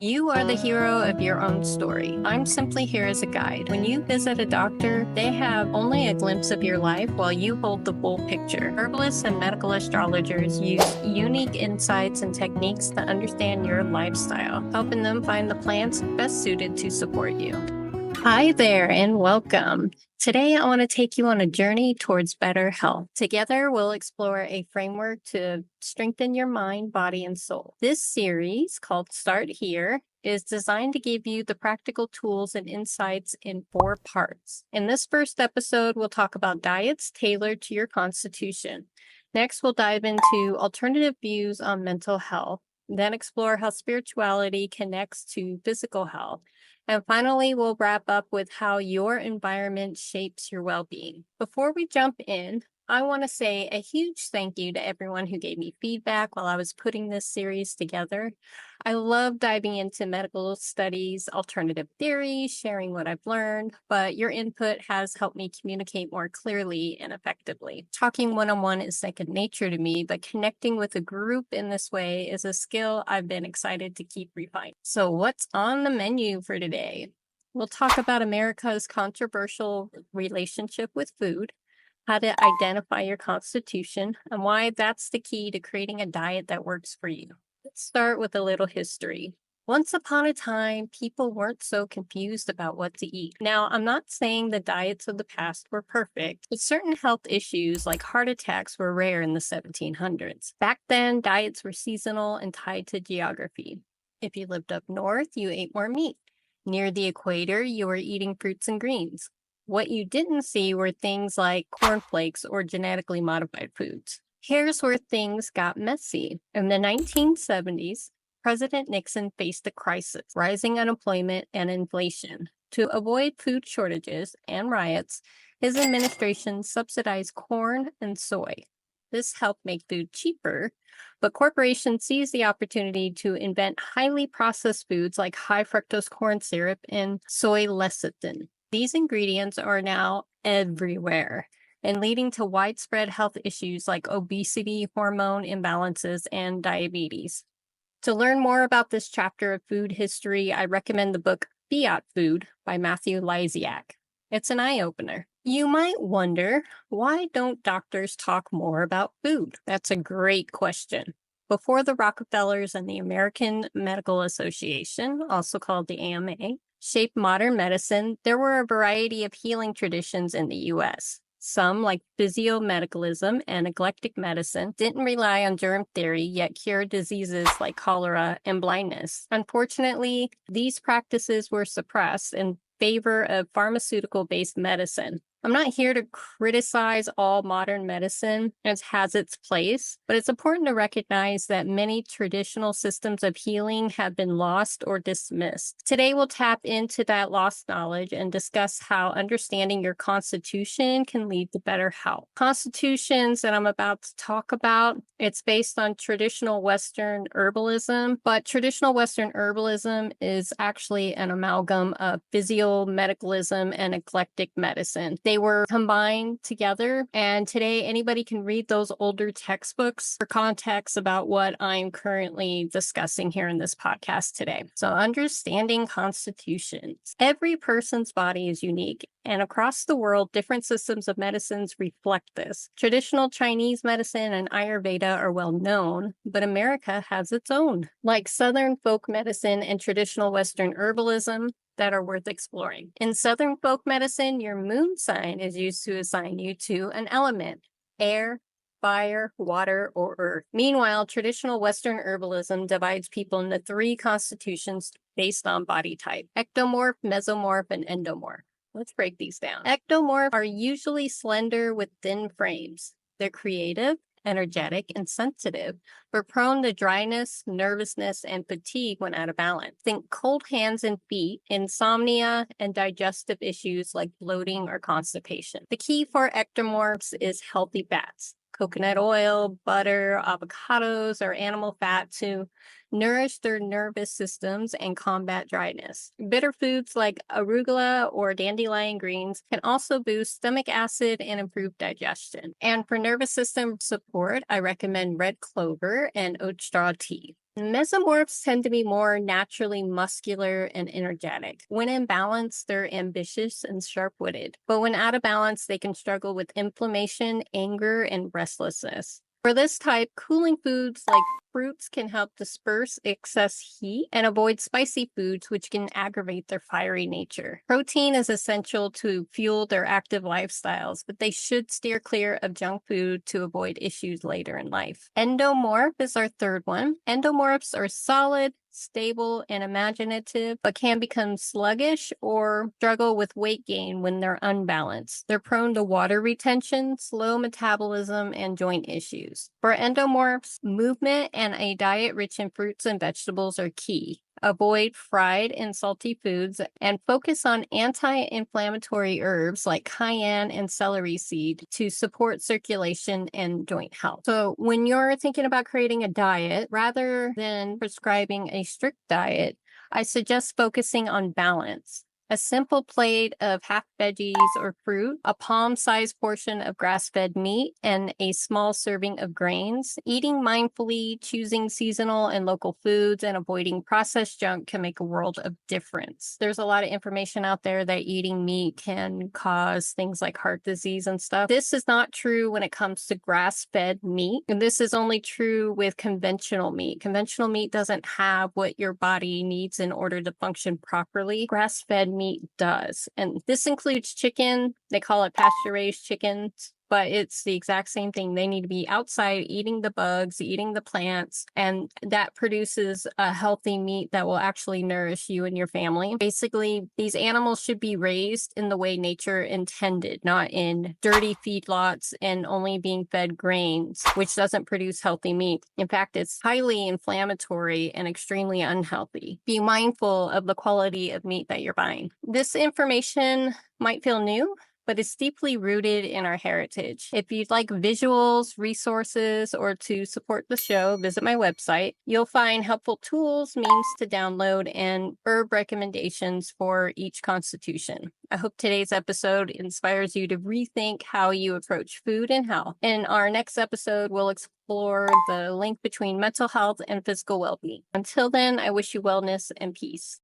You are the hero of your own story. I'm simply here as a guide. When you visit a doctor, they have only a glimpse of your life while you hold the full picture. Herbalists and medical astrologers use unique insights and techniques to understand your lifestyle, helping them find the plants best suited to support you. Hi there and welcome. Today, I want to take you on a journey towards better health. Together, we'll explore a framework to strengthen your mind, body, and soul. This series, called Start Here, is designed to give you the practical tools and insights in 4 parts. In this first episode, we'll talk about diets tailored to your constitution. Next, we'll dive into alternative views on mental health, then explore how spirituality connects to physical health. And finally, we'll wrap up with how your environment shapes your well-being. Before we jump in, I want to say a huge thank you to everyone who gave me feedback while I was putting this series together. I love diving into medical studies, alternative theories, sharing what I've learned, but your input has helped me communicate more clearly and effectively. Talking one-on-one is second nature to me, but connecting with a group in this way is a skill I've been excited to keep refining. So what's on the menu for today? We'll talk about America's controversial relationship with food, how to identify your constitution, and why that's the key to creating a diet that works for you. Let's start with a little history. Once upon a time, people weren't so confused about what to eat. Now, I'm not saying the diets of the past were perfect, but certain health issues like heart attacks were rare in the 1700s. Back then, diets were seasonal and tied to geography. If you lived up north, you ate more meat. Near the equator, you were eating fruits and greens. What you didn't see were things like cornflakes or genetically modified foods. Here's where things got messy. In the 1970s, President Nixon faced a crisis, rising unemployment and inflation. To avoid food shortages and riots, his administration subsidized corn and soy. This helped make food cheaper, but corporations seized the opportunity to invent highly processed foods like high fructose corn syrup and soy lecithin. These ingredients are now everywhere and leading to widespread health issues like obesity, hormone imbalances, and diabetes. To learn more about this chapter of food history, I recommend the book Fiat Food by Matthew Lysiak. It's an eye-opener. You might wonder, why don't doctors talk more about food? That's a great question. Before the Rockefellers and the American Medical Association, also called the AMA, shaped modern medicine, there were a variety of healing traditions in the U.S. Some, like physiomedicalism and eclectic medicine, didn't rely on germ theory, yet cured diseases like cholera and blindness. Unfortunately, these practices were suppressed in favor of pharmaceutical-based medicine. I'm not here to criticize all modern medicine. It has its place, but it's important to recognize that many traditional systems of healing have been lost or dismissed. Today, we'll tap into that lost knowledge and discuss how understanding your constitution can lead to better health. Constitutions that I'm about to talk about, it's based on traditional Western herbalism, but traditional Western herbalism is actually an amalgam of physiomedicalism and eclectic medicine. They were combined together, and today anybody can read those older textbooks for context about what I'm currently discussing here in this podcast today. So, understanding constitutions. Every person's body is unique, and across the world, different systems of medicines reflect this. Traditional Chinese medicine and Ayurveda are well known, but America has its own, like Southern folk medicine and traditional Western herbalism, that are worth exploring. In Southern folk medicine, your moon sign is used to assign you to an element: air, fire, water, or earth. Meanwhile, traditional Western herbalism divides people into 3 constitutions based on body type: ectomorph, mesomorph, and endomorph. Let's break these down. Ectomorph are usually slender with thin frames. They're creative, energetic, and sensitive, but prone to dryness, nervousness, and fatigue when out of balance. Think cold hands and feet, insomnia, and digestive issues like bloating or constipation. The key for ectomorphs is healthy fats: coconut oil, butter, avocados, or animal fat to nourish their nervous systems and combat dryness. Bitter foods like arugula or dandelion greens can also boost stomach acid and improve digestion. And for nervous system support, I recommend red clover and oat straw tea. Mesomorphs tend to be more naturally muscular and energetic. When in balance, they're ambitious and sharp-witted. But when out of balance, they can struggle with inflammation, anger, and restlessness. For this type, cooling foods like fruits can help disperse excess heat and avoid spicy foods, which can aggravate their fiery nature. Protein is essential to fuel their active lifestyles, but they should steer clear of junk food to avoid issues later in life. Endomorph is our third one. Endomorphs are solid, stable, and imaginative, but can become sluggish or struggle with weight gain when they're unbalanced. They're prone to water retention, slow metabolism, and joint issues. For endomorphs, movement and a diet rich in fruits and vegetables are key. Avoid fried and salty foods and focus on anti-inflammatory herbs like cayenne and celery seed to support circulation and joint health. So when you're thinking about creating a diet, rather than prescribing a strict diet, I suggest focusing on balance. A simple plate of half veggies or fruit, a palm-sized portion of grass-fed meat, and a small serving of grains. Eating mindfully, choosing seasonal and local foods, and avoiding processed junk can make a world of difference. There's a lot of information out there that eating meat can cause things like heart disease and stuff. This is not true when it comes to grass-fed meat, and this is only true with conventional meat. Conventional meat doesn't have what your body needs in order to function properly. Grass-fed meat does. And this includes chicken. They call it pasture-raised chickens, but it's the exact same thing. They need to be outside eating the bugs, eating the plants, and that produces a healthy meat that will actually nourish you and your family. Basically, these animals should be raised in the way nature intended, not in dirty feedlots and only being fed grains, which doesn't produce healthy meat. In fact, it's highly inflammatory and extremely unhealthy. Be mindful of the quality of meat that you're buying. This information might feel new, but it's deeply rooted in our heritage. If you'd like visuals, resources, or to support the show, visit my website. You'll find helpful tools, means to download, and herb recommendations for each constitution. I hope today's episode inspires you to rethink how you approach food and health. In our next episode, we'll explore the link between mental health and physical well-being. Until then, I wish you wellness and peace.